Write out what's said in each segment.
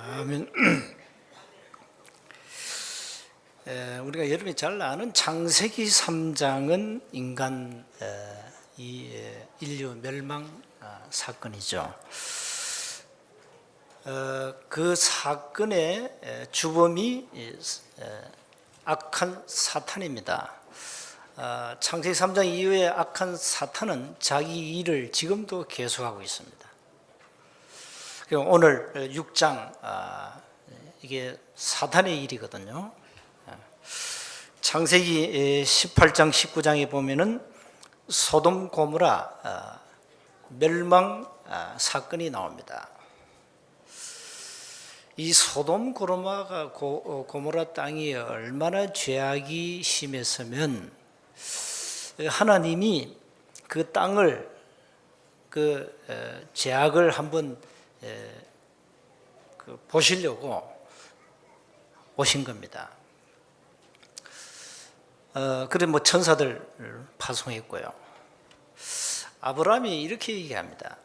아멘. 우리가 여러분이 잘 아는 창세기 3장은 인간 인류 멸망 사건이죠. 그 사건의 주범이 악한 사탄입니다. 창세기 3장 이후에 악한 사탄은 자기 일을 지금도 계속하고 있습니다. 오늘 6장 이게 사탄의 일이거든요. 창세기 18장 19장에 보면은 소돔 고모라 멸망 사건이 나옵니다. 이 소돔 고모라 땅이 얼마나 죄악이 심했으면 하나님이 그 땅을 그 죄악을 한번 보시려고 오신 겁니다. 그래 천사들 파송했고요. 아브라함이 이렇게 얘기합니다.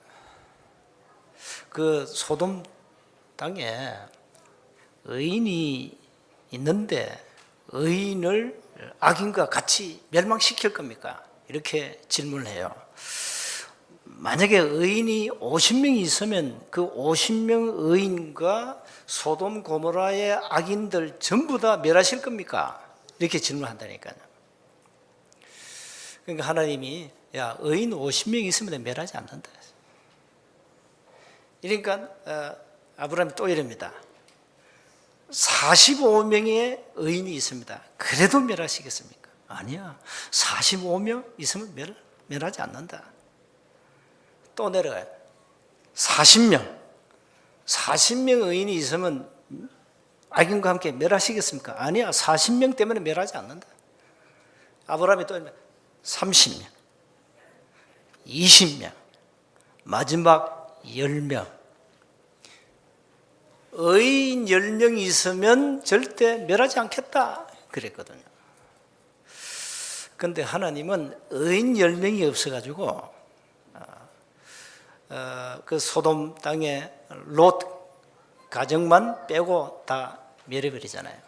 그 소돔 땅에 의인이 있는데 의인을 악인과 같이 멸망시킬 겁니까? 이렇게 질문을 해요. 만약에 의인이 50명이 있으면 그 50명 의인과 소돔 고모라의 악인들 전부 다 멸하실 겁니까? 이렇게 질문한다니까요. 그러니까 하나님이 야 의인 50명 있으면 멸하지 않는다. 그러니까 아브라함이 또 이럽니다. 45명의 의인이 있습니다. 그래도 멸하시겠습니까? 아니야. 45명 있으면 멸하지 않는다. 또 내려가요. 40명 의인이 있으면 악인과 함께 멸하시겠습니까? 아니야. 40명 때문에 멸하지 않는다. 아브라함이 또 30명, 20명, 마지막 10명. 의인 10명이 있으면 절대 멸하지 않겠다 그랬거든요. 그런데 하나님은 의인 10명이 없어가지고 그 소돔 땅에 롯 가정만 빼고 다 멸해버리잖아요.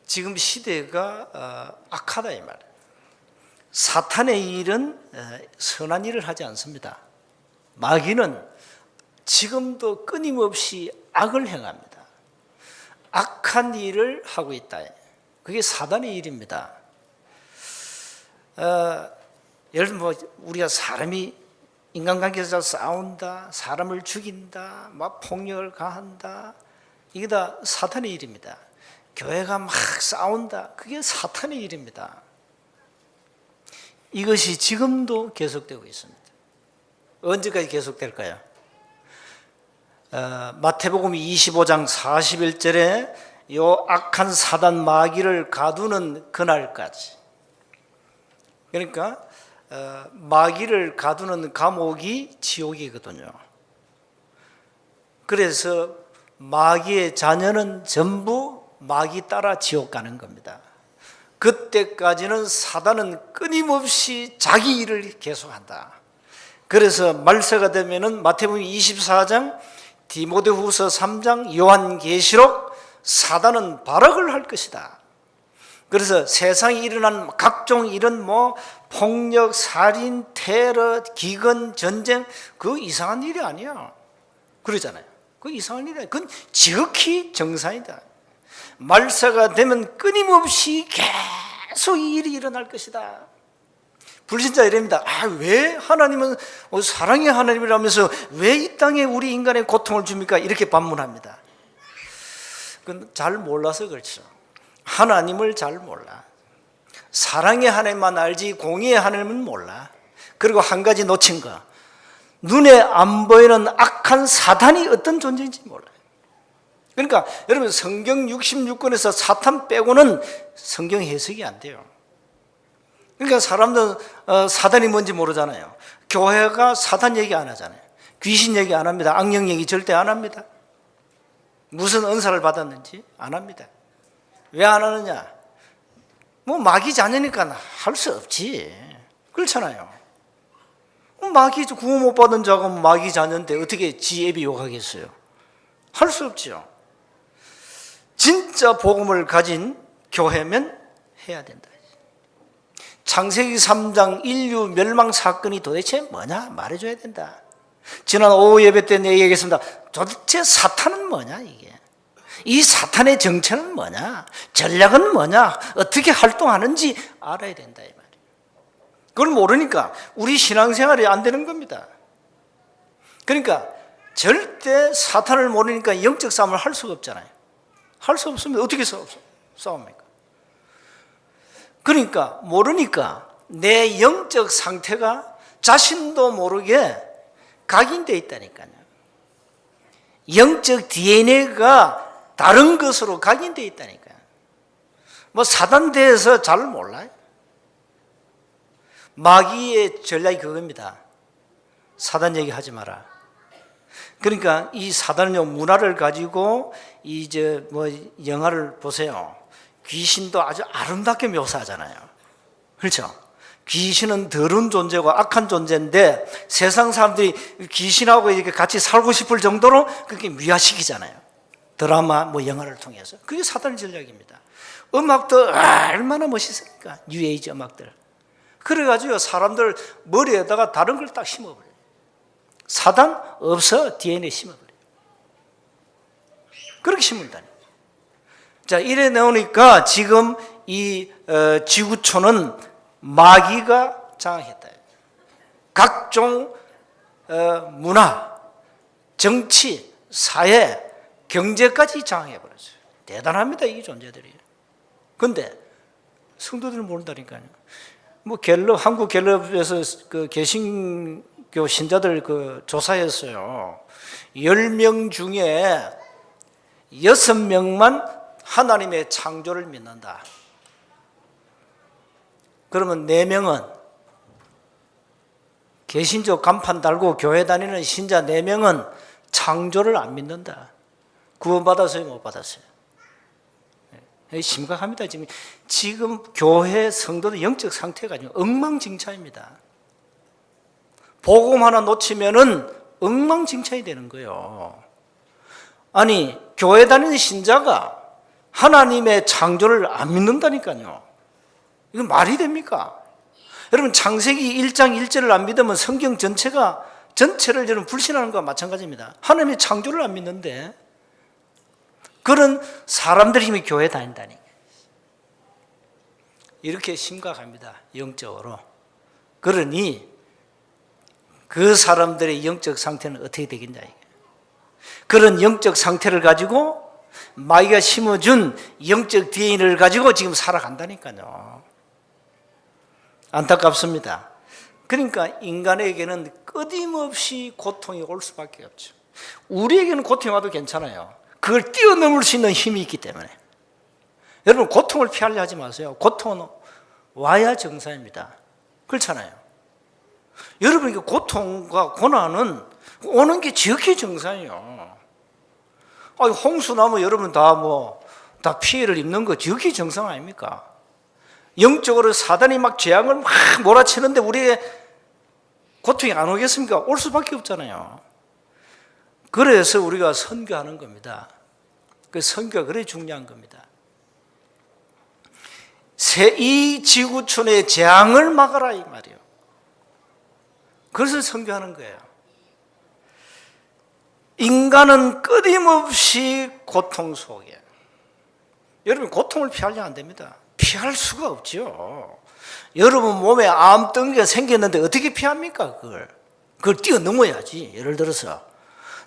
지금 시대가 악하다 이 말이에요. 사탄의 일은 선한 일을 하지 않습니다. 마귀는 지금도 끊임없이 악을 행합니다. 악한 일을 하고 있다. 그게 사단의 일입니다. 예를 들면 우리가 사람이 인간관계에서 싸운다, 사람을 죽인다, 막 폭력을 가한다, 이게 다 사탄의 일입니다. 교회가 막 싸운다, 그게 사탄의 일입니다. 이것이 지금도 계속되고 있습니다. 언제까지 계속될까요? 마태복음 25장 41절에 요 악한 사단 마귀를 가두는 그날까지. 그러니까 마귀를 가두는 감옥이 지옥이거든요. 그래서 마귀의 자녀는 전부 마귀 따라 지옥 가는 겁니다. 그때까지는 사단은 끊임없이 자기 일을 계속한다. 그래서 말세가 되면은 마태복음 24장, 디모데후서 3장, 요한계시록 사단은 발악을 할 것이다. 그래서 세상에 일어난 각종 이런 폭력, 살인, 테러, 기근, 전쟁, 그거 이상한 일이 아니야. 그러잖아요. 그거 이상한 일이 아니야. 그건 지극히 정상이다. 말세가 되면 끊임없이 계속 이 일이 일어날 것이다. 불신자 이랍니다. 왜 하나님은 사랑의 하나님이라면서 왜 이 땅에 우리 인간의 고통을 줍니까? 이렇게 반문합니다. 그건 잘 몰라서 그렇죠. 하나님을 잘 몰라. 사랑의 하나님만 알지 공의의 하나님은 몰라. 그리고 한 가지 놓친 거, 눈에 안 보이는 악한 사탄이 어떤 존재인지 몰라요. 그러니까 여러분 성경 66권에서 사탄 빼고는 성경 해석이 안 돼요. 그러니까 사람들은 사단이 뭔지 모르잖아요. 교회가 사단 얘기 안 하잖아요. 귀신 얘기 안 합니다. 악령 얘기 절대 안 합니다. 무슨 은사를 받았는지 안 합니다. 왜 안 하느냐? 마귀 자녀니까 할 수 없지. 그렇잖아요. 마귀 구원 못 받은 자가 마귀 자녀인데 어떻게 지 애비 욕하겠어요? 할 수 없죠. 진짜 복음을 가진 교회면 해야 된다. 창세기 3장 인류 멸망 사건이 도대체 뭐냐 말해줘야 된다. 지난 오후 예배 때 내 얘기했습니다. 도대체 사탄은 뭐냐 이게. 이 사탄의 정체는 뭐냐, 전략은 뭐냐, 어떻게 활동하는지 알아야 된다 이 말이에요. 그걸 모르니까 우리 신앙생활이 안 되는 겁니다. 그러니까 절대 사탄을 모르니까 영적 싸움을 할 수가 없잖아요. 할 수 없으면 어떻게 싸웁니까? 그러니까 모르니까 내 영적 상태가 자신도 모르게 각인되어 있다니까요. 영적 DNA가 다른 것으로 각인되어 있다니까요. 뭐 사단 대해서 잘 몰라요. 마귀의 전략이 그겁니다. 사단 얘기하지 마라. 그러니까 이 사단은요, 문화를 가지고 이제 뭐 영화를 보세요. 귀신도 아주 아름답게 묘사하잖아요. 그렇죠? 귀신은 더러운 존재고 악한 존재인데 세상 사람들이 귀신하고 이렇게 같이 살고 싶을 정도로 그렇게 미화시키잖아요. 드라마, 뭐 영화를 통해서. 그게 사단의 전략입니다. 음악도 얼마나 멋있습니까? 뉴에이지 음악들. 그래가지고 사람들 머리에다가 다른 걸 딱 심어버려요. 사단 없어 DNA 심어버려요. 그렇게 심는다니. 자, 이래 나오니까 지금 이 지구촌은 마귀가 장악했다. 각종 문화, 정치, 사회, 경제까지 장악해버렸어요. 대단합니다, 이 존재들이. 그런데 성도들은 모른다니까요. 뭐 한국 갤럽에서 그 개신교 신자들 그 조사했어요. 10명 중에 6명만 하나님의 창조를 믿는다. 그러면 4명은 개신교 간판 달고 교회 다니는 신자 4명은 창조를 안 믿는다. 구원받았어요, 못 받았어요? 심각합니다. 지금 교회 성도들 영적 상태가 엉망진창입니다. 복음 하나 놓치면은 엉망진창이 되는 거예요. 아니, 교회 다니는 신자가 하나님의 창조를 안 믿는다니까요. 이건 말이 됩니까? 여러분, 창세기 1장 1절을 안 믿으면 성경 전체를 여러분 불신하는 것과 마찬가지입니다. 하나님의 창조를 안 믿는데 그런 사람들이 지금 교회 다닌다니. 이렇게 심각합니다, 영적으로. 그러니 그 사람들의 영적 상태는 어떻게 되겠냐. 그런 영적 상태를 가지고 마귀가 심어준 영적 DNA를 가지고 지금 살아간다니까요. 안타깝습니다. 그러니까 인간에게는 끊임없이 고통이 올 수밖에 없죠. 우리에게는 고통이 와도 괜찮아요. 그걸 뛰어넘을 수 있는 힘이 있기 때문에. 여러분, 고통을 피하려 하지 마세요. 고통은 와야 정상입니다. 그렇잖아요. 여러분, 고통과 고난은 오는 게 지극히 정상이에요. 홍수나무 여러분 다 피해를 입는 거 지극히 정상 아닙니까? 영적으로 사단이 막 재앙을 막 몰아치는데 우리의 고통이 안 오겠습니까? 올 수밖에 없잖아요. 그래서 우리가 선교하는 겁니다. 그 선교가 그래 중요한 겁니다. 이 지구촌의 재앙을 막아라 이 말이에요. 그래서 선교하는 거예요. 인간은 끊임없이 고통 속에. 여러분, 고통을 피하려면 안 됩니다. 피할 수가 없죠. 여러분 몸에 암덩이가 생겼는데 어떻게 피합니까? 그걸 뛰어넘어야지. 예를 들어서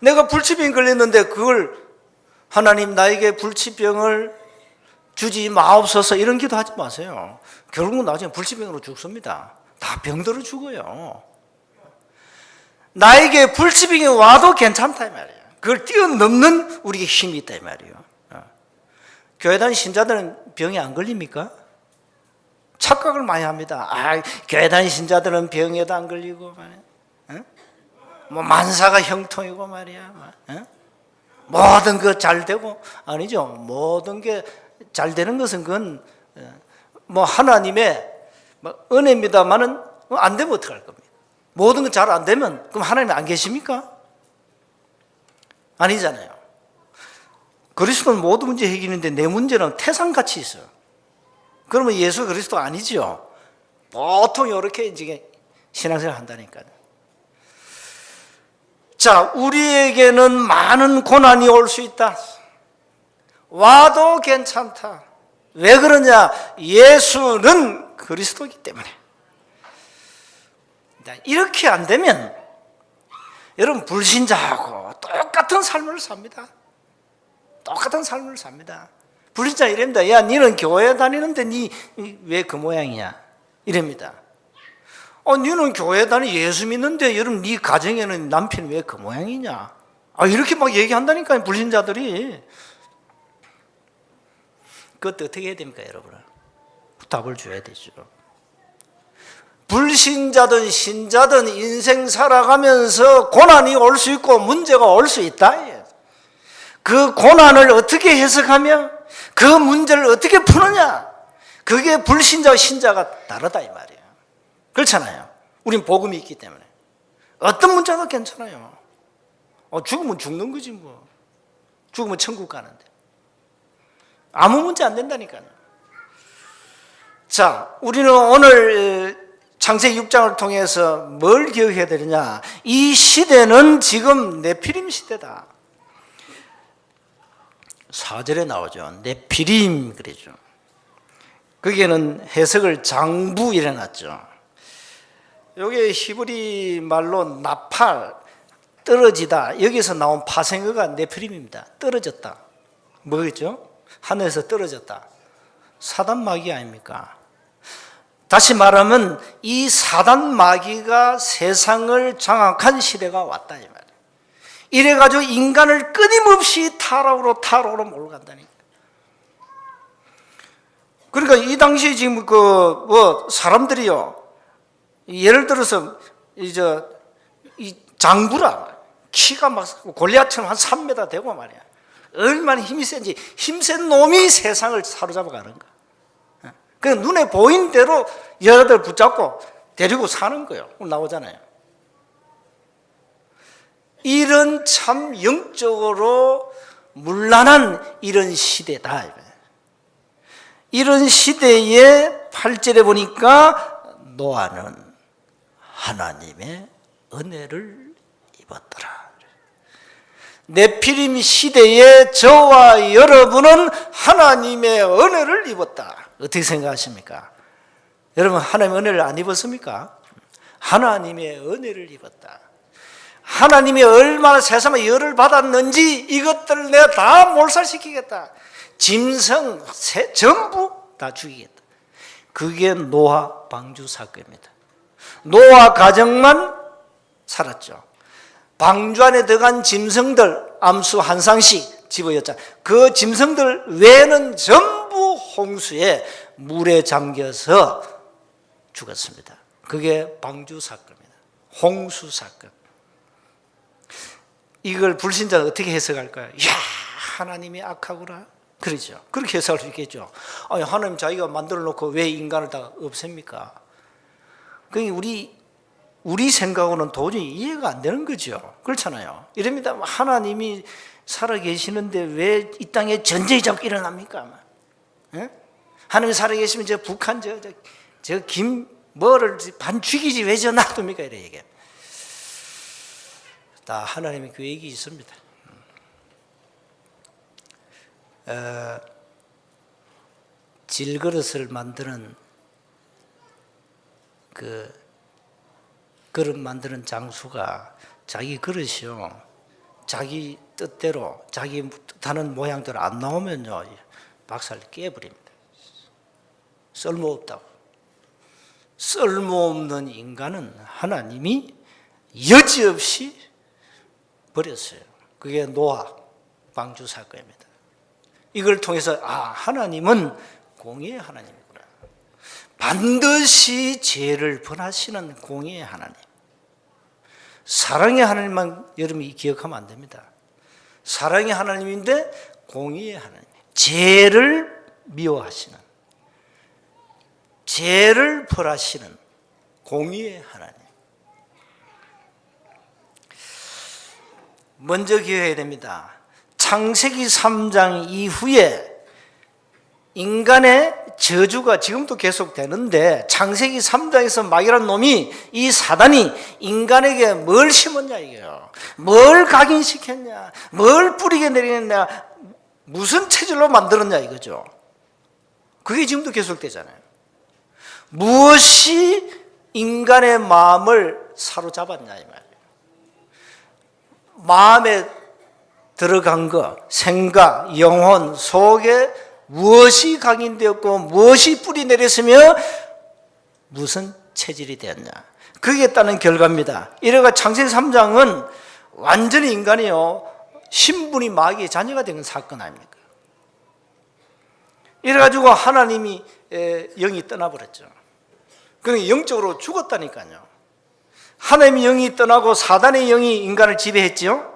내가 불치병 걸렸는데 그걸 하나님 나에게 불치병을 주지 마옵소서 이런 기도 하지 마세요. 결국은 나중에 불치병으로 죽습니다. 다 병들어 죽어요. 나에게 불치병이 와도 괜찮다 이 말이에요. 그걸 뛰어넘는 우리에게 힘이 있다 이 말이에요. 교회 다니는 신자들은 병이 안 걸립니까? 착각을 많이 합니다. 교회 다니는 신자들은 병에도 안 걸리고 말이야. 뭐 만사가 형통이고 말이야. 모든 것 잘 되고. 아니죠. 모든 게 잘 되는 것은 그건 뭐 하나님의 은혜입니다만은 안 되면 어떡할 겁니까? 모든 것 잘 안 되면 그럼 하나님 안 계십니까? 아니잖아요. 그리스도는 모든 문제 해결인데 내 문제는 태산같이 있어요. 그러면 예수 그리스도 아니죠. 보통 이렇게 이제 신앙생활 한다니까요. 자, 우리에게는 많은 고난이 올 수 있다. 와도 괜찮다. 왜 그러냐? 예수는 그리스도이기 때문에. 이렇게 안 되면 여러분 불신자하고 똑같은 삶을 삽니다. 똑같은 삶을 삽니다. 불신자 이랍니다. 야, 니는 교회 다니는데 니 왜 그 모양이냐? 이랍니다. 니는 교회 다니 예수 믿는데 여러분 니 가정에는 남편이 왜 그 모양이냐? 이렇게 막 얘기한다니까요, 불신자들이. 그것도 어떻게 해야 됩니까, 여러분? 답을 줘야 되죠. 불신자든 신자든 인생 살아가면서 고난이 올 수 있고 문제가 올 수 있다. 그 고난을 어떻게 해석하며 그 문제를 어떻게 푸느냐, 그게 불신자와 신자가 다르다 이 말이에요. 그렇잖아요. 우린 복음이 있기 때문에 어떤 문제도 괜찮아요. 죽으면 죽는 거지 뭐. 죽으면 천국 가는데 아무 문제 안 된다니까요. 자, 우리는 오늘 창세기 6장을 통해서 뭘 기억해야 되느냐? 이 시대는 지금 네피림 시대다. 4절에 나오죠. 네피림 그러죠. 거기에는 해석을 장부 이래놨죠. 여기 히브리 말로 나팔, 떨어지다. 여기서 나온 파생어가 네피림입니다. 떨어졌다. 뭐겠죠? 하늘에서 떨어졌다. 사단 마귀 아닙니까? 다시 말하면 이 사단 마귀가 세상을 장악한 시대가 왔다 이 말이에요. 이래가지고 인간을 끊임없이 타락으로 몰고 간다니까. 그러니까 이 당시에 지금 사람들이요, 예를 들어서 이 장구라 키가 막 골리앗처럼 한 3m 되고 말이야. 얼마나 힘이 센지 힘센 놈이 세상을 사로잡아 가는 거야. 그 눈에 보인 대로 여자들 붙잡고 데리고 사는 거예요. 오늘 나오잖아요. 이런 참 영적으로 문란한 이런 시대다. 이런 시대에 8절에 보니까 노아는 하나님의 은혜를 입었더라. 네피림 시대에 저와 여러분은 하나님의 은혜를 입었다. 어떻게 생각하십니까? 여러분 하나님의 은혜를 안 입었습니까? 하나님의 은혜를 입었다. 하나님이 얼마나 세상에 열을 받았는지 이것들을 내가 다 몰살시키겠다. 짐승 전부 다 죽이겠다. 그게 노아 방주 사건입니다. 노아 가정만 살았죠. 방주 안에 들어간 짐승들 암수 한 쌍씩 집어였잖아. 그 짐승들 외에는 전부 홍수에 물에 잠겨서 죽었습니다. 그게 방주 사건입니다. 홍수 사건. 이걸 불신자는 어떻게 해석할까요? 이야, 하나님이 악하구나. 그러죠. 그렇게 해석할 수 있겠죠. 아니, 하나님 자기가 만들어 놓고 왜 인간을 다 없앱니까? 그게 우리 생각으로는 도저히 이해가 안 되는 거죠. 그렇잖아요. 이럽니다. 하나님이 살아계시는데 왜 이 땅에 전쟁이 자꾸 일어납니까? 예? 하나님이 살아계시면 저 북한 뭐를 반 죽이지 왜 저 놔둡니까? 이래 얘기해. 다 하나님의 계획이 있습니다. 질그릇을 만드는 그릇 만드는 장수가 자기 그릇이요, 자기 뜻대로 자기 뜻하는 모양대로 안 나오면요 박살 깨버립니다. 쓸모없다고. 쓸모없는 인간은 하나님이 여지없이 버렸어요. 그게 노아 방주 사건입니다. 이걸 통해서 하나님은 공의의 하나님이구나. 반드시 죄를 벌하시는 공의의 하나님. 사랑의 하나님만 여러분이 기억하면 안 됩니다. 사랑의 하나님인데 공의의 하나님. 죄를 미워하시는, 죄를 벌하시는 공의의 하나님. 먼저 기억해야 됩니다. 창세기 3장 이후에 인간의 저주가 지금도 계속되는데, 창세기 3장에서 마귀라는 놈이, 이 사단이 인간에게 뭘 심었냐 이게요. 뭘 각인시켰냐, 뭘 뿌리게 내리겠냐, 무슨 체질로 만들었냐 이거죠. 그게 지금도 계속되잖아요. 무엇이 인간의 마음을 사로잡았냐 이 말이에요. 마음에 들어간 것, 생각, 영혼 속에 무엇이 각인되었고 무엇이 뿌리 내렸으며 무슨 체질이 되었냐, 그게 따른 결과입니다. 이래가 창세기 3장은 완전히 인간이요, 신분이 마귀의 자녀가 된 사건 아닙니까? 이래가지고 하나님이 영이 떠나버렸죠. 그러니까 영적으로 죽었다니까요. 하나님의 영이 떠나고 사단의 영이 인간을 지배했지요.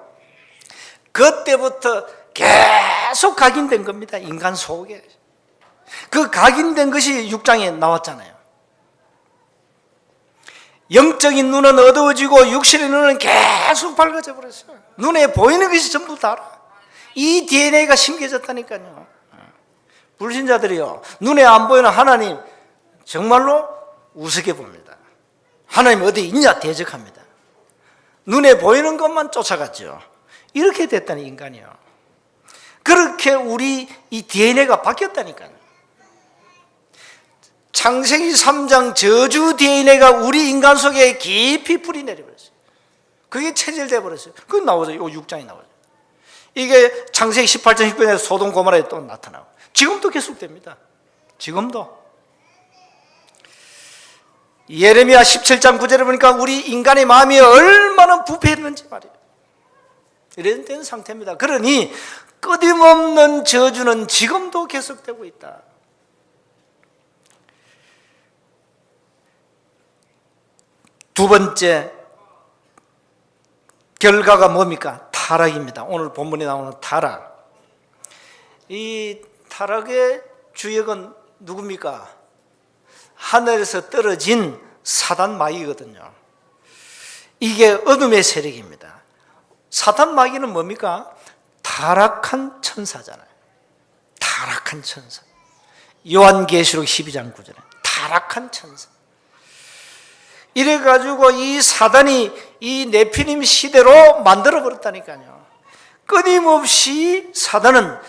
그때부터 계속 각인된 겁니다. 인간 속에. 그 각인된 것이 6장에 나왔잖아요. 영적인 눈은 어두워지고 육신의 눈은 계속 밝아져 버렸어요. 눈에 보이는 것이 전부 다라. 이 DNA가 심겨졌다니까요. 불신자들이요, 눈에 안 보이는 하나님 정말로 우습게 봅니다. 하나님 어디 있냐 대적합니다. 눈에 보이는 것만 쫓아갔죠. 이렇게 됐다는 인간이요. 그렇게 우리 이 DNA가 바뀌었다니까요. 창세기 3장 저주 DNA가 우리 인간 속에 깊이 뿌리 내려버렸어요. 그게 체질돼 버렸어요. 그게 나오죠. 이 6장이 나오죠. 이게 창세기 18장 19장에서 소돔 고모라에 또 나타나고, 지금도 계속됩니다. 지금도. 예레미야 17장 9절에 보니까 우리 인간의 마음이 얼마나 부패했는지 말이에요. 이런 된 상태입니다. 그러니 끊임없는 저주는 지금도 계속되고 있다. 두 번째 결과가 뭡니까? 타락입니다. 오늘 본문에 나오는 타락. 이 타락의 주역은 누굽니까? 하늘에서 떨어진 사단 마귀거든요. 이게 어둠의 세력입니다. 사단 마귀는 뭡니까? 타락한 천사잖아요. 타락한 천사. 요한계시록 12장 9절에 타락한 천사. 이래가지고 이 사단이 이 네피림 시대로 만들어버렸다니까요. 끊임없이 사단은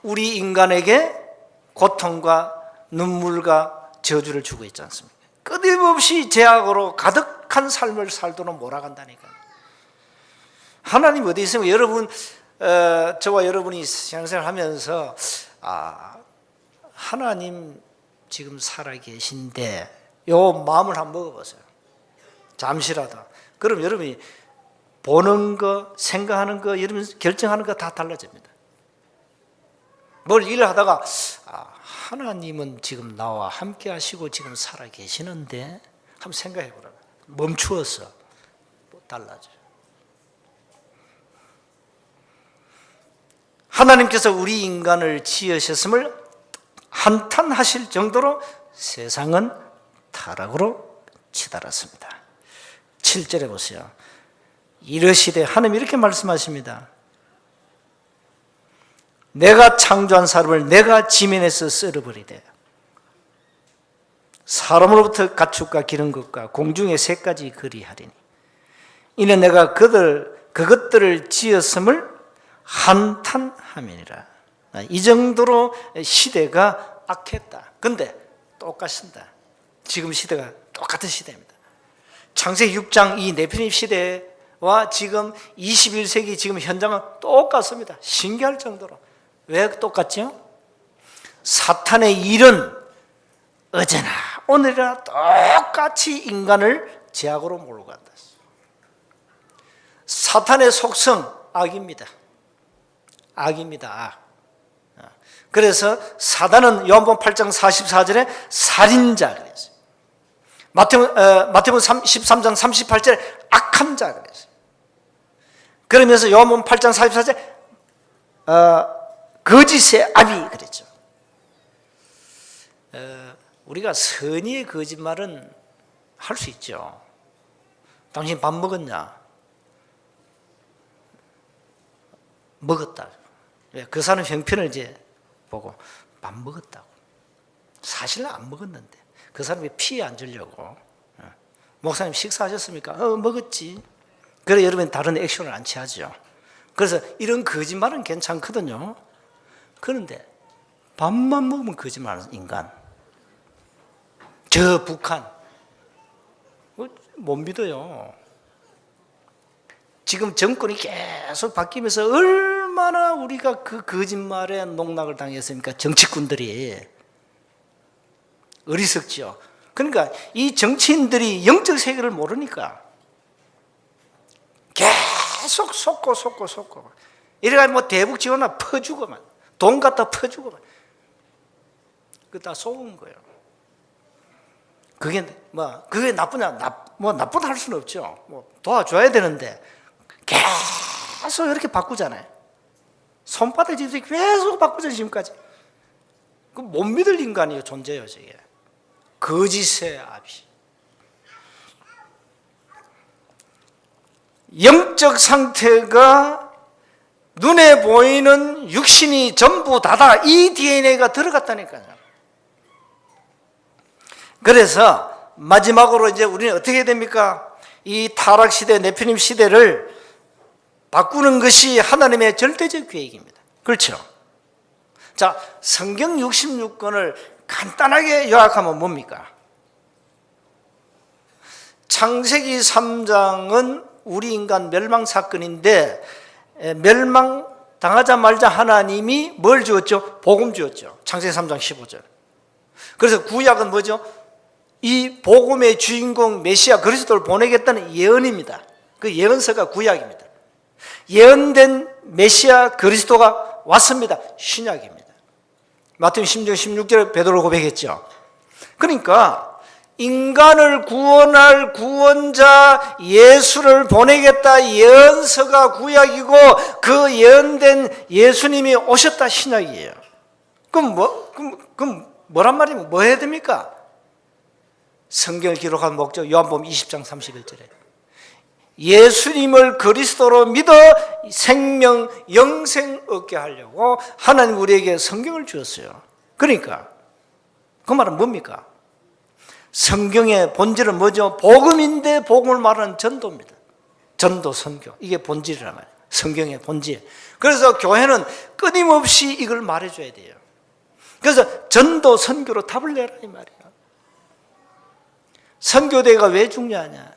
우리 인간에게 고통과 눈물과 저주를 주고 있지 않습니까? 끊임없이 죄악으로 가득한 삶을 살도록 몰아간다니까요. 하나님 어디 있으면 여러분, 저와 여러분이 신앙생활 하면서 하나님 지금 살아계신데 요 마음을 한번 먹어보세요. 잠시라도. 그럼 여러분이 보는 거, 생각하는 거, 여러분 결정하는 거 다 달라집니다. 뭘 일을 하다가 하나님은 지금 나와 함께 하시고 지금 살아계시는데 한번 생각해 보라. 멈추어서 달라져요. 하나님께서 우리 인간을 지으셨음을 한탄하실 정도로 세상은 타락으로 치달았습니다. 7절에 보세요. 이르시되, 하나님 이렇게 말씀하십니다. 내가 창조한 사람을 내가 지면에서 썰어버리되 사람으로부터 가축과 기른 것과 공중의 새까지 그리하리니 이는 내가 그것들을 지었음을 한탄함이니라. 이 정도로 시대가 악했다. 근데 똑같습니다. 지금 시대가 똑같은 시대입니다. 창세기 6장 이 네피림 시대와 지금 21세기 지금 현장은 똑같습니다. 신기할 정도로. 왜 똑같죠? 사탄의 일은 어제나 오늘이나 똑같이 인간을 죄악으로 몰고 간다. 사탄의 속성 악입니다. 악입니다. 악. 그래서 사단은 요한복음 8장 44절에 살인자 그랬어요. 마태복음 13장 38절에 악한 자 그랬어요. 그러면서 요한복음 8장 44절에 거짓의 아비 그랬죠. 우리가 선의의 거짓말은 할 수 있죠. 당신 밥 먹었냐? 먹었다. 그 사람 형편을 이제 보고 밥 먹었다고. 사실은 안 먹었는데 그 사람이 피해 안 주려고. 목사님 식사하셨습니까? 먹었지. 그래 여러분 다른 액션을 안 취하죠. 그래서 이런 거짓말은 괜찮거든요. 그런데 밥만 먹으면 거짓말하는 인간. 저 북한 못 믿어요. 지금 정권이 계속 바뀌면서 얼마나 우리가 그 거짓말에 농락을 당했습니까? 정치꾼들이. 어리석죠. 그러니까 이 정치인들이 영적 세계를 모르니까 계속 속고 이래가 뭐 대북 지원나 퍼주고만 돈 갖다 퍼주고만 그거 다 속은 거예요. 그게 나쁘냐? 나쁘다 할 수는 없죠. 뭐 도와줘야 되는데 계속 이렇게 바꾸잖아요. 손바닥이 계속 바꾸잖아요. 지금까지. 그 못 믿을 인간이에요. 존재예요. 저게. 거짓의 아비. 영적 상태가 눈에 보이는 육신이 전부 다다 이 DNA가 들어갔다니까요. 그래서 마지막으로 이제 우리는 어떻게 됩니까? 이 타락 시대, 네피림 시대를 바꾸는 것이 하나님의 절대적 계획입니다. 그렇죠? 자, 성경 66권을 간단하게 요약하면 뭡니까? 창세기 3장은 우리 인간 멸망 사건인데 멸망 당하자 말자 하나님이 뭘 주었죠? 복음 주었죠. 창세기 3장 15절. 그래서 구약은 뭐죠? 이 복음의 주인공 메시아 그리스도를 보내겠다는 예언입니다. 그 예언서가 구약입니다. 예언된 메시아 그리스도가 왔습니다. 신약입니다. 마태복음 16장 16절에 베드로가 고백했죠. 그러니까 인간을 구원할 구원자 예수를 보내겠다 예언서가 구약이고 그 예언된 예수님이 오셨다 신약이에요. 그럼 뭐란 말이면 뭐 해야 됩니까? 성경을 기록한 목적 요한복음 20장 31절에 예수님을 그리스도로 믿어 생명, 영생 얻게 하려고 하나님 우리에게 성경을 주었어요. 그러니까 그 말은 뭡니까? 성경의 본질은 뭐죠? 복음인데 복음을 말하는 전도입니다. 전도, 선교. 이게 본질이란 말이에요. 성경의 본질. 그래서 교회는 끊임없이 이걸 말해줘야 돼요. 그래서 전도, 선교로 답을 내라 이 말이에요. 선교대가 왜 중요하냐?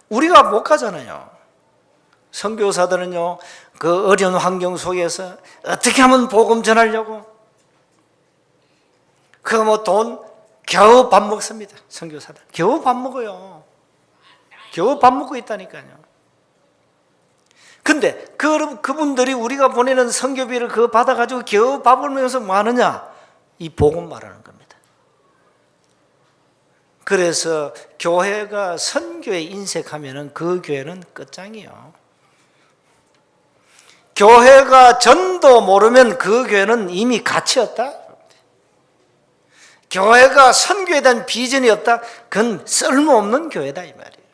우리가 못 가잖아요. 선교사들은요, 그 어려운 환경 속에서 어떻게 하면 복음 전하려고? 그거 뭐 돈 겨우 밥 먹습니다. 선교사들 겨우 밥 먹어요. 겨우 밥 먹고 있다니까요. 근데 그분들이 우리가 보내는 선교비를 그거 받아가지고 겨우 밥을 먹으면서 뭐 하느냐? 이 복음 말하는 겁니다. 그래서 교회가 선교에 인색하면은 그 교회는 끝장이에요. 교회가 전도 모르면 그 교회는 이미 갇혔다. 교회가 선교에 대한 비전이 없다. 그건 쓸모없는 교회다 이 말이에요.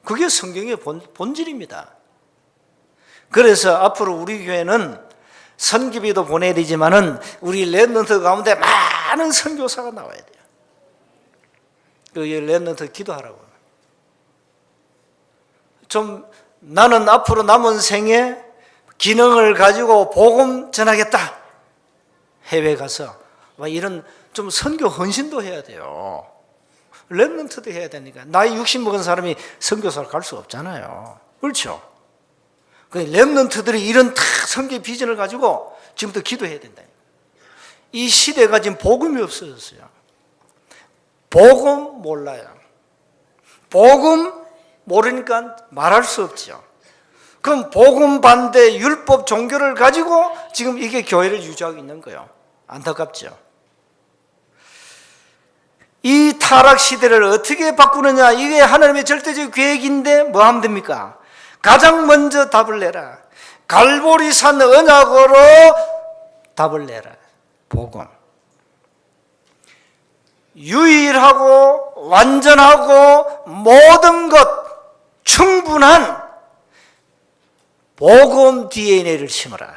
그게 성경의 본질입니다. 그래서 앞으로 우리 교회는 선교비도 보내야 되지만은 우리 렘넌트 가운데 많은 선교사가 나와야 돼요. 그 렘넌트 기도하라고. 좀 나는 앞으로 남은 생에 기능을 가지고 복음 전하겠다. 해외 가서 이런 좀 선교 헌신도 해야 돼요. 렘넌트도 해야 되니까. 나이 60 먹은 사람이 선교사를 갈 수 없잖아요. 그렇죠? 렘넌트들이 이런 탁 선교 비전을 가지고 지금부터 기도해야 된다. 이 시대가 지금 복음이 없어졌어요. 복음 몰라요. 복음 모르니까 말할 수 없죠. 그럼 복음 반대 율법 종교를 가지고 지금 이게 교회를 유지하고 있는 거예요. 안타깝죠. 이 타락 시대를 어떻게 바꾸느냐, 이게 하나님의 절대적 계획인데 뭐 하면 됩니까? 가장 먼저 답을 내라. 갈보리산 언약으로 답을 내라. 복음. 유일하고 완전하고 모든 것 충분한 복음 DNA를 심어라.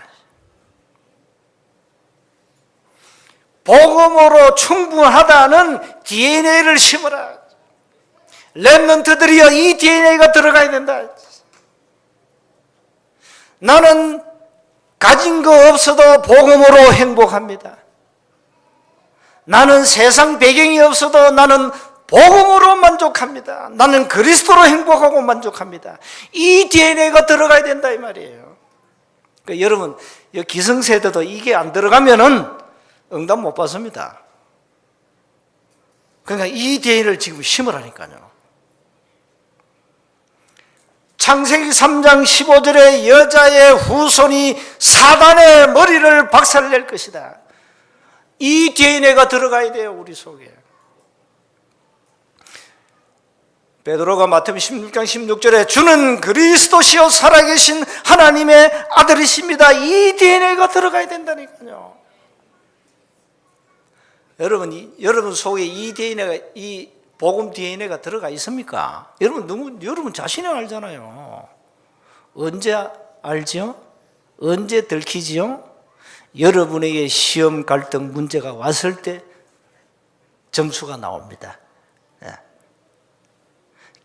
복음으로 충분하다는 DNA를 심어라. 렘넌트들이여, 이 DNA가 들어가야 된다. 나는 가진 거 없어도 복음으로 행복합니다. 나는 세상 배경이 없어도 나는 복음으로 만족합니다. 나는 그리스도로 행복하고 만족합니다. 이 DNA가 들어가야 된다 이 말이에요. 그러니까 여러분, 기성세대도 이게 안 들어가면은 응답 못 받습니다. 그러니까 이 DNA를 지금 심으라니까요. 창세기 3장 15절에 여자의 후손이 사단의 머리를 박살낼 것이다. 이 DNA가 들어가야 돼요, 우리 속에. 베드로가 마태복음 16장 16절에 주는 그리스도시요 살아계신 하나님의 아들이십니다. 이 DNA가 들어가야 된다니까요. 여러분 속에 이 DNA가, 이 복음 DNA가 들어가 있습니까? 여러분 자신이 알잖아요. 언제 알지요? 언제 들키지요? 여러분에게 시험, 갈등, 문제가 왔을 때 점수가 나옵니다.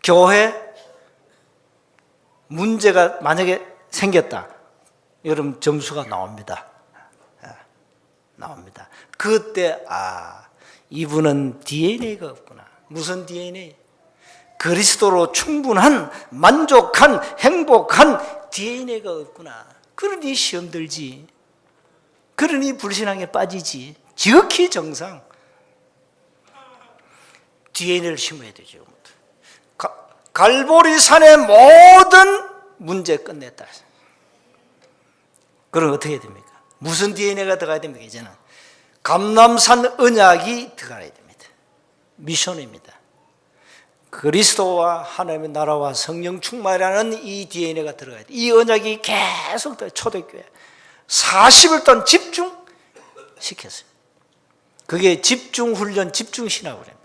교회 문제가 만약에 생겼다, 여러분 점수가 나옵니다. 나옵니다. 그때 이분은 DNA가 없구나. 무슨 DNA? 그리스도로 충분한, 만족한, 행복한 DNA가 없구나. 그러니 시험 들지. 그러니 불신앙에 빠지지. 지극히 정상. DNA를 심어야 되죠. 갈보리산의 모든 문제 끝냈다. 그럼 어떻게 해야 됩니까? 무슨 DNA가 들어가야 됩니까? 이제는 감람산 언약이 들어가야 됩니다. 미션입니다. 그리스도와 하나님의 나라와 성령 충만이라는 이 DNA가 들어가야 돼요. 이 언약이 계속 초대교회 40일 동안 집중시켰어요. 그게 집중훈련, 집중신학을 합니다.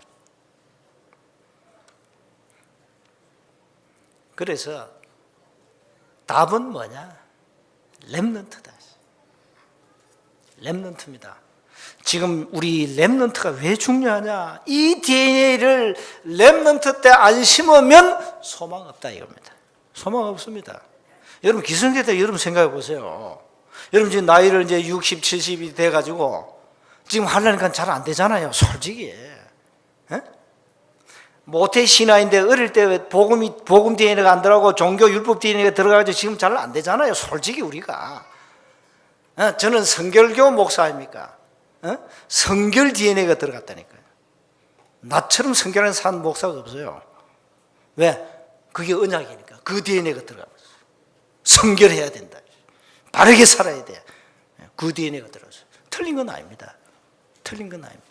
그래서 답은 뭐냐? 렘넌트다. 렘넌트입니다. 지금 우리 렘넌트가 왜 중요하냐? 이 DNA를 렘넌트 때 안 심으면 소망 없다 이겁니다. 소망 없습니다. 여러분 기성세대 여러분 생각해 보세요. 여러분 지금 나이를 이제 60, 70이 돼가지고 지금 하려니까 잘 안 되잖아요. 솔직히. 모태 신화인데 어릴 때 복음 DNA가 안 들어가고 종교 율법 DNA가 들어가가지고 지금 잘 안 되잖아요. 솔직히 우리가. 저는 성결교 목사입니까? 성결 DNA가 들어갔다니까요. 나처럼 성결한 산 목사가 없어요. 왜? 그게 언약이니까. 그 DNA가 들어가고 있어요. 성결해야 된다. 바르게 살아야 돼. 그 DNA가 들어가서 틀린 건 아닙니다. 틀린 건 아닙니다.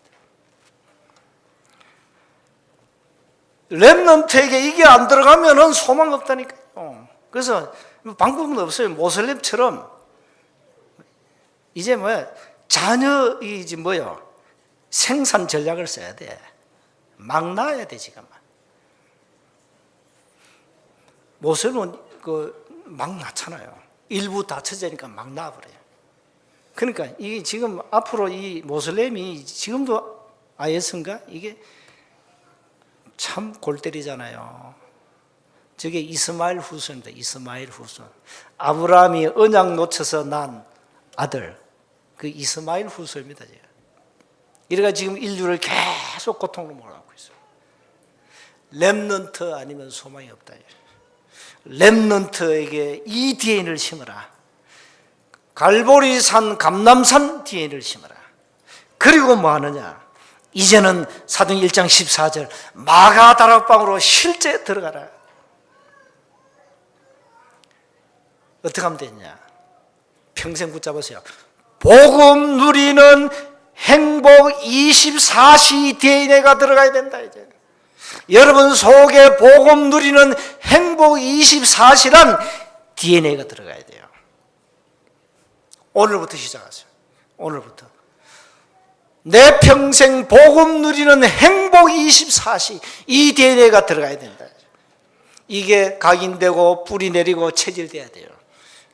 렘넌트에게 이게 안 들어가면은 소망 없다니까요. 그래서 방법은 없어요. 모슬렘처럼 이제 자녀 생산 전략을 써야 돼. 막 낳아야 돼 지금. 모슬렘은 막 낳잖아요. 일부 다쳐지니까 막 낳아버려요. 그러니까 이게 지금 앞으로 이 모슬렘이 지금도 IS인가 이게 참 골 때리잖아요. 저게 이스마엘 후손입니다. 이스마엘 후손. 아브라함이 언약 놓쳐서 난 아들, 그 이스마엘 후손입니다. 이래가 지금 인류를 계속 고통으로 몰아가고 있어요. 렘넌트 아니면 소망이 없다. 렘넌트에게 이 DNA를 심어라. 갈보리산, 감람산 DNA를 심어라. 그리고 뭐 하느냐? 이제는 사도행 1장 14절 마가 다락방으로 실제 들어가라. 어떻게 하면 되냐? 평생 붙잡으세요. 복음 누리는 행복 24시 DNA가 들어가야 된다. 이제 여러분 속에 복음 누리는 행복 24시란 DNA가 들어가야 돼요. 오늘부터 시작하세요. 오늘부터 내 평생 복음 누리는 행복 24시 이 DNA가 들어가야 된다. 이게 각인되고 뿌리 내리고 체질돼야 돼요.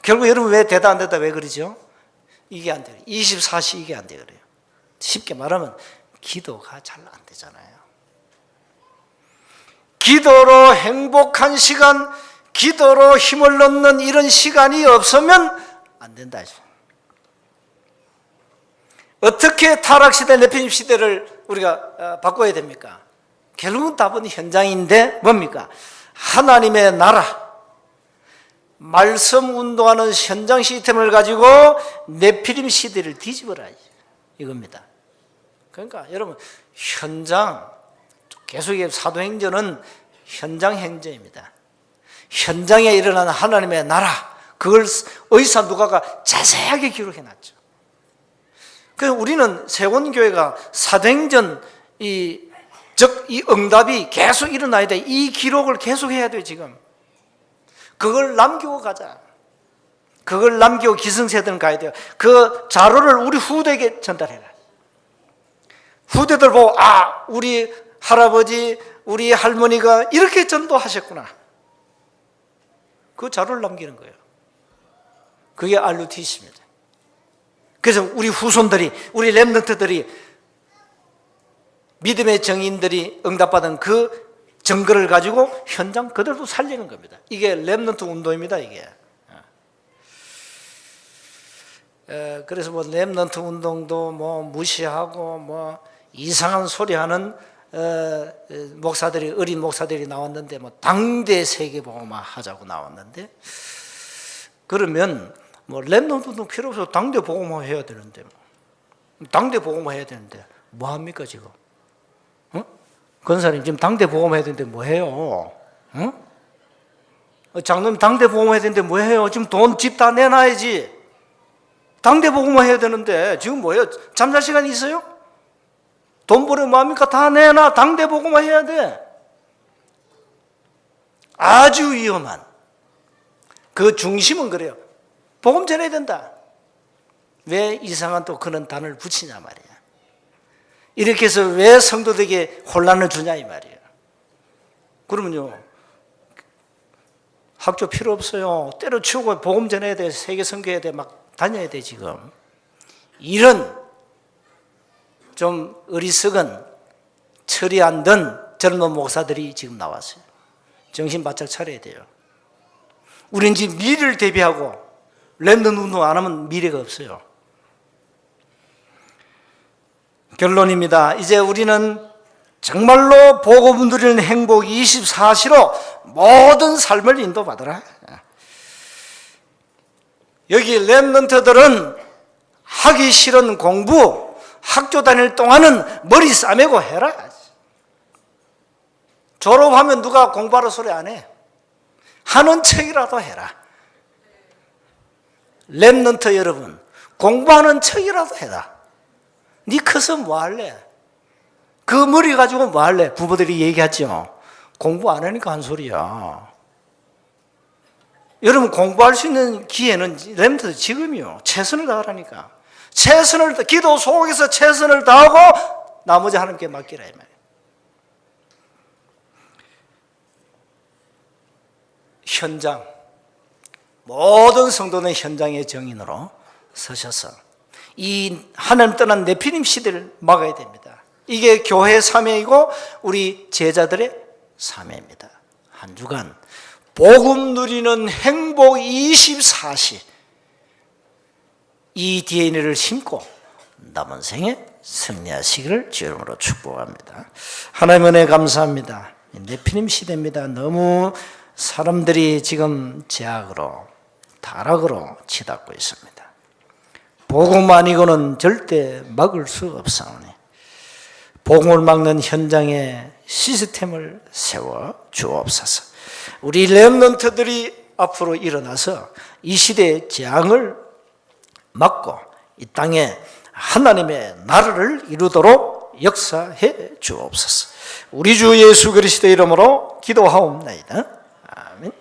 결국 여러분 왜 대답 안 된다 왜 그러죠? 이게 안 돼요. 24시 이게 안 돼요. 그래요. 쉽게 말하면 기도가 잘 안 되잖아요. 기도로 행복한 시간, 기도로 힘을 얻는 이런 시간이 없으면 안 된다. 어떻게 타락시대, 네피림 시대를 우리가 바꿔야 됩니까? 결국은 답은 현장인데 뭡니까? 하나님의 나라, 말씀 운동하는 현장 시스템을 가지고 네피림 시대를 뒤집어라, 이겁니다. 그러니까 여러분, 현장, 계속 사도행전은 현장 행전입니다. 현장에 일어나는 하나님의 나라, 그걸 의사 누가가 자세하게 기록해놨죠. 그래서 우리는 세원교회가 사도행전 이 응답이 계속 일어나야 돼. 이 기록을 계속 해야 돼. 지금 그걸 남기고 가자. 그걸 남기고 기성세대는 가야 돼요. 그 자료를 우리 후대에게 전달해라. 후대들 보고, 우리 할아버지, 우리 할머니가 이렇게 전도하셨구나. 그 자료를 남기는 거예요. 그게 RUTC입니다. 그래서 우리 후손들이, 우리 렘넌트들이, 믿음의 정인들이 응답받은 그 증거를 가지고 현장 그대로 살리는 겁니다. 이게 렘넌트 운동입니다. 이게. 그래서 뭐 렘넌트 운동도 뭐 무시하고 뭐 이상한 소리하는 목사들이, 어린 목사들이 나왔는데, 뭐 당대 세계복음화 하자고 나왔는데, 그러면 뭐 렘넌트 운동 필요 없어. 당대 복음화 해야 되는데, 당대 복음화 해야 되는데 뭐 합니까 지금? 권사님 지금 당대 복음화 해야 되는데 뭐 해요? 장로님 당대 복음화 해야 되는데 뭐 해요? 지금 돈 집 다 내놔야지. 당대 복음화 해야 되는데 지금 뭐예요? 잠잘 시간 있어요? 돈 벌어 뭐합니까? 다 내놔. 당대 복음화 해야 돼. 아주 위험한, 그 중심은 그래요. 복음 전해야 된다. 왜 이상한 또 그런 단어를 붙이냐 말이야. 이렇게 해서 왜 성도들에게 혼란을 주냐 이 말이에요. 그러면요, 학교 필요 없어요. 때려치우고 복음 전해야 돼. 세계 선교해야 돼. 막 다녀야 돼 지금. 이런 좀 어리석은, 철이 안 든 젊은 목사들이 지금 나왔어요. 정신 바짝 차려야 돼요. 우리는 지금 미래를 대비하고 렘넌트 운동 안 하면 미래가 없어요. 결론입니다. 이제 우리는 정말로 복음 누리는 행복 24시로 모든 삶을 인도받으라. 여기 렘넌트들은 하기 싫은 공부, 학교 다닐 동안은 머리 싸매고 해라. 졸업하면 누가 공부하라 소리 안 해. 하는 척이라도 해라. 렘넌트 여러분, 공부하는 척이라도 해라. 네 커서 뭐 할래? 그 머리 가지고 뭐 할래? 부모들이 얘기하죠. 공부 안 하니까 한 소리야. 여러분, 공부할 수 있는 기회는 렘넌트 지금이요. 최선을 다하라니까. 기도 속에서 최선을 다하고 나머지 하나님께 맡기라 이 말이에요. 현장, 모든 성도는 현장의 정인으로 서셔서 이 하나님 떠난 네피림 시대를 막아야 됩니다. 이게 교회의 사명이고 우리 제자들의 사명입니다. 한 주간 복음 누리는 행복 24시, 이 DNA를 심고 남은 생에 승리하시기를 주님으로 축복합니다. 하나님 은혜 감사합니다. 네피림 시대입니다. 너무 사람들이 지금 제약으로, 타락으로 치닫고 있습니다. 복음 아니고는 절대 막을 수 없사오니 복음을 막는 현장에 시스템을 세워 주옵소서. 우리 렘넌트들이 앞으로 일어나서 이 시대의 재앙을 막고 이 땅에 하나님의 나라를 이루도록 역사해 주옵소서. 우리 주 예수 그리스도의 이름으로 기도하옵나이다. 아멘.